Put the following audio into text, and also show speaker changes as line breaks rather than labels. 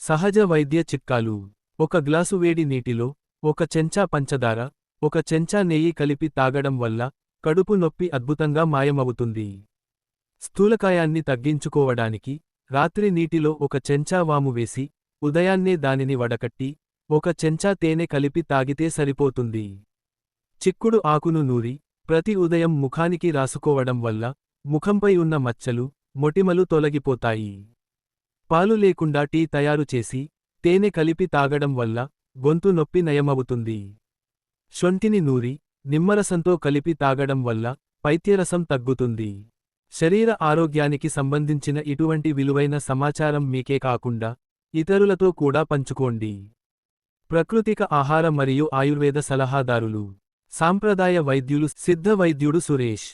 సహజ వైద్య చిట్కాలు. ఒక గ్లాసు వేడి నీటిలో 1 చెంచా పంచదార, 1 చెంచా నెయ్యి కలిపి తాగడం వల్ల కడుపు నొప్పి అద్భుతంగా మాయమవుతుంది. స్థూలకాయాన్ని తగ్గించుకోవడానికి రాత్రి నీటిలో 1 చెంచా వాము వేసి ఉదయాన్నే దానిని వడకట్టి 1 చెంచా తేనె కలిపి తాగితే సరిపోతుంది. చిక్కుడు ఆకును నూరి ప్రతి ఉదయం ముఖానికి రాసుకోవడం వల్ల ముఖంపై ఉన్న మచ్చలు, మొటిమలు తొలగిపోతాయి. పాలు లేకుండా టీ తయారు చేసి తేనె కలిపి తాగడం వల్ల గొంతు నొప్పి నయమవుతుంది. శొంఠిని నూరి నిమ్మరసంతో కలిపి తాగడం వల్ల పైత్యరసం తగ్గుతుంది. శరీర ఆరోగ్యానికి సంబంధించిన ఇటువంటి విలువైన సమాచారం మీకే కాకుండా ఇతరులతో కూడా పంచుకోండి. ప్రకృతిక ఆహార మరియు ఆయుర్వేద సలహాదారులు. సాంప్రదాయ వైద్యులు సిద్ధ వైద్యుడు సురేష్.